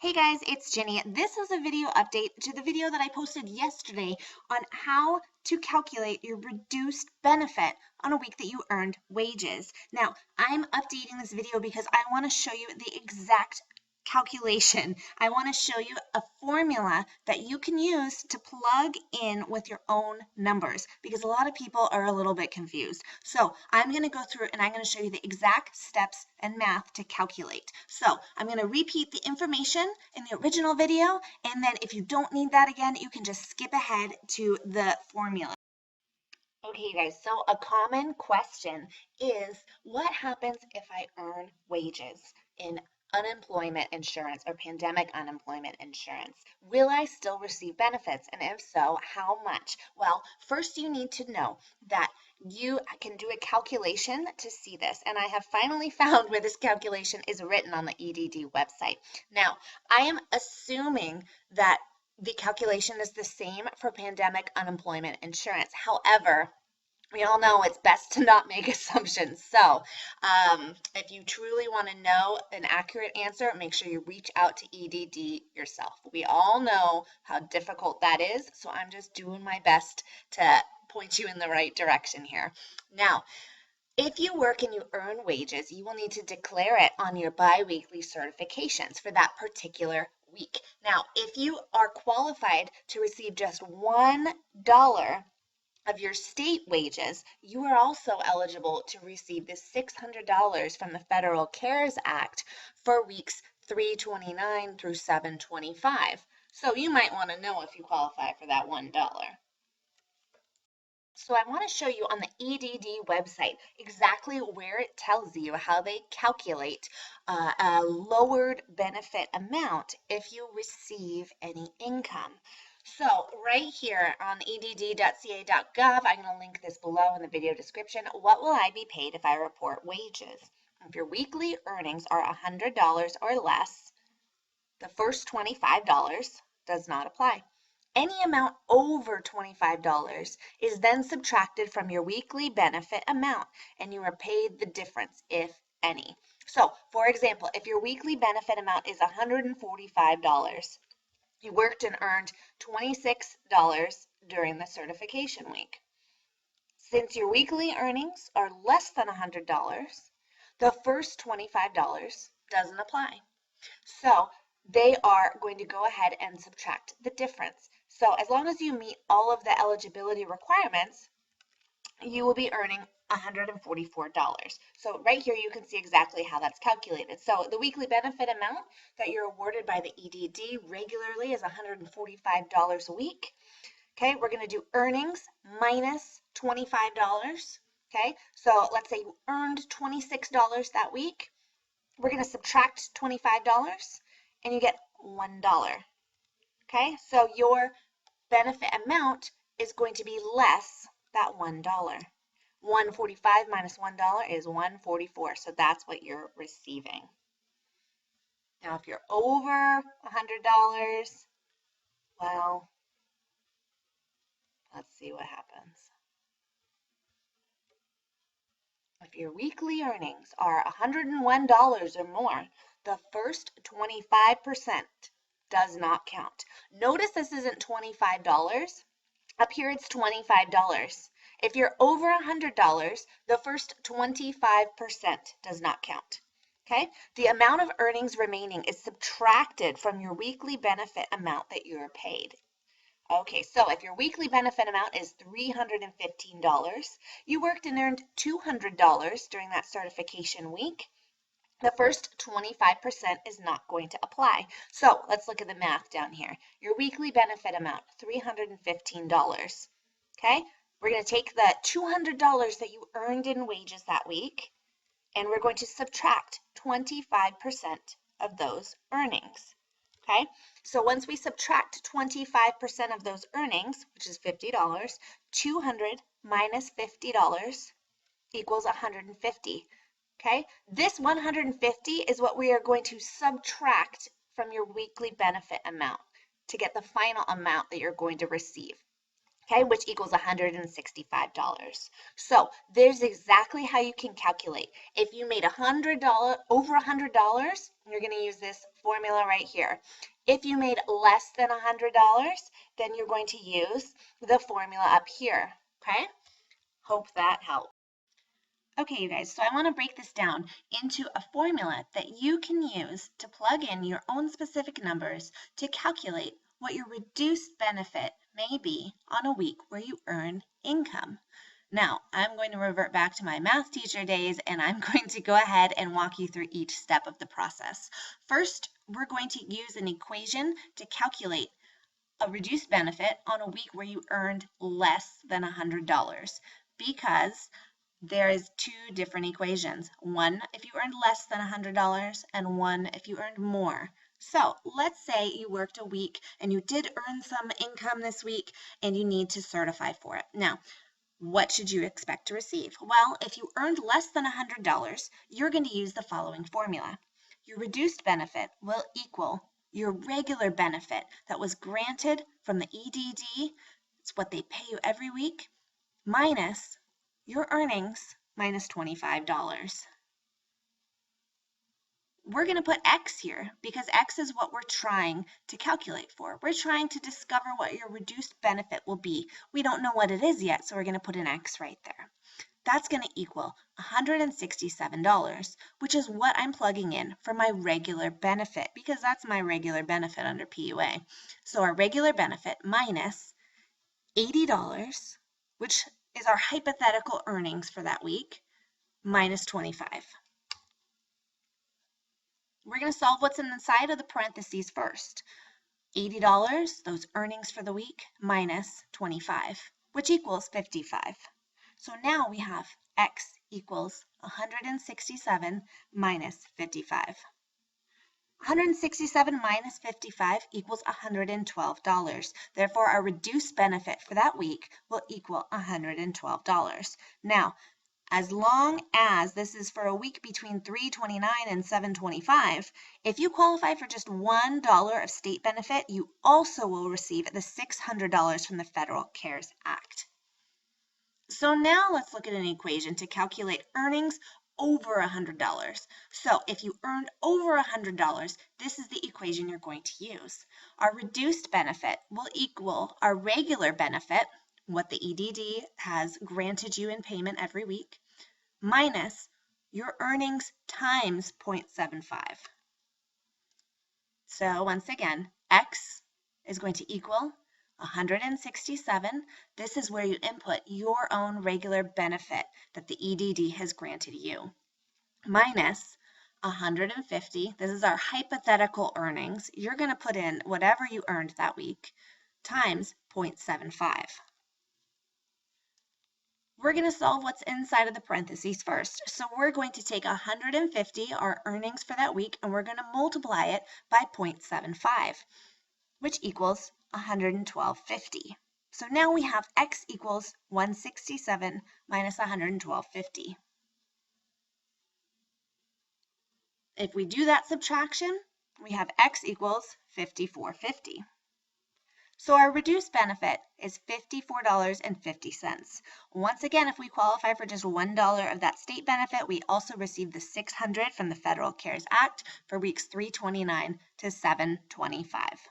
Hey guys, it's Jenny. This is a video update to the video that I posted yesterday on how to calculate your reduced benefit on a week that you earned wages. Now, I'm updating this video because I want to show you the exact calculation. I want to show you a formula that you can use to plug in with your own numbers because a lot of people are a little bit confused. So I'm going to go through and I'm going to show you the exact steps and math to calculate. So I'm going to repeat the information in the original video, and then if you don't need that again, you can just skip ahead to the formula. Okay, guys, so a common question is, what happens if I earn wages in unemployment insurance or pandemic unemployment insurance? Will I still receive benefits? And if so, how much? Well, first you need to know that you can do a calculation to see this. And I have finally found where this calculation is written on the EDD website. Now, I am assuming that the calculation is the same for pandemic unemployment insurance. However, we all know it's best to not make assumptions. So if you truly want to know an accurate answer, make sure you reach out to EDD yourself. We all know how difficult that is, so I'm just doing my best to point you in the right direction here. Now, if you work and you earn wages, you will need to declare it on your biweekly certifications for that particular week. Now, if you are qualified to receive just $1 of your state wages, you are also eligible to receive the $600 from the Federal CARES Act for weeks 329 through 725. So you might want to know if you qualify for that $1. So I want to show you on the EDD website exactly where it tells you how they calculate a lowered benefit amount if you receive any income. So right here on edd.ca.gov, I'm going to link this below in the video description. What will I be paid if I report wages? If your weekly earnings are $100 or less, the first $25 does not apply. Any amount over $25 is then subtracted from your weekly benefit amount, and you are paid the difference, if any. So, for example, if your weekly benefit amount is $145, you worked and earned $26 during the certification week. Since your weekly earnings are less than $100, the first $25 doesn't apply. So they are going to go ahead and subtract the difference. So as long as you meet all of the eligibility requirements, you will be earning $144. So right here you can see exactly how that's calculated. So the weekly benefit amount that you're awarded by the EDD regularly is $145 a week. Okay, we're going to do earnings minus $25. Okay, so let's say you earned $26 that week. We're going to subtract $25 and you get $1. Okay, so your benefit amount is going to be less that $1. $145 minus $1 is $144, so that's what you're receiving. Now, if you're over $100, well, let's see what happens. If your weekly earnings are $101 or more, the first 25% does not count. Notice this isn't $25. Up here it's $25. If you're over $100, the first 25% does not count. Okay? The amount of earnings remaining is subtracted from your weekly benefit amount that you're paid. Okay, so if your weekly benefit amount is $315, you worked and earned $200 during that certification week, the first 25% is not going to apply. So let's look at the math down here. Your weekly benefit amount, $315. Okay, we're going to take the $200 that you earned in wages that week, and we're going to subtract 25% of those earnings. Okay, so once we subtract 25% of those earnings, which is $50, 200 minus $50 equals 150. Okay, this 150 is what we are going to subtract from your weekly benefit amount to get the final amount that you're going to receive. okay, which equals $165. So there's exactly how you can calculate. If you made $100, over $100, you're going to use this formula right here. If you made less than $100, then you're going to use the formula up here, okay? Hope that helped. Okay, you guys, so I want to break this down into a formula that you can use to plug in your own specific numbers to calculate what your reduced benefit may be on a week where you earn income. Now, I'm going to revert back to my math teacher days, and I'm going to go ahead and walk you through each step of the process. First, we're going to use an equation to calculate a reduced benefit on a week where you earned less than $100, because there is two different equations. One if you earned less than $100 and one if you earned more. So let's say you worked a week and you did earn some income this week and you need to certify for it. Now, what should you expect to receive? Well, if you earned less than $100, you're going to use the following formula. Your reduced benefit will equal your regular benefit that was granted from the EDD, it's what they pay you every week, minus your earnings minus $25. We're going to put X here because X is what we're trying to calculate for. We're trying to discover what your reduced benefit will be. We don't know what it is yet, so we're going to put an X right there. That's going to equal $167, which is what I'm plugging in for my regular benefit, because that's my regular benefit under PUA. So our regular benefit minus $80, which is our hypothetical earnings for that week, minus 25. We're going to solve what's inside of the parentheses first. $80, those earnings for the week, minus 25, which equals 55. So now we have X equals 167 minus 55. 167 minus 55 equals $112. Therefore, our reduced benefit for that week will equal $112. Now, as long as this is for a week between 3/29 and 7/25, if you qualify for just $1 of state benefit, you also will receive the $600 from the Federal CARES Act. So now let's look at an equation to calculate earnings over $100. So if you earned over $100, this is the equation you're going to use. Our reduced benefit will equal our regular benefit, what the EDD has granted you in payment every week, minus your earnings times 0.75. So once again, X is going to equal 167. This is where you input your own regular benefit that the EDD has granted you, minus 150. This is our hypothetical earnings. You're going to put in whatever you earned that week, times 0.75. We're going to solve what's inside of the parentheses first. So we're going to take 150, our earnings for that week, and we're going to multiply it by 0.75, which equals 112.50. So now we have X equals 167 minus 112.50. If we do that subtraction, we have X equals 54.50. So our reduced benefit is $54.50. Once again, if we qualify for just $1 of that state benefit, we also receive the $600 from the Federal CARES Act for weeks 3/29 to 7/25.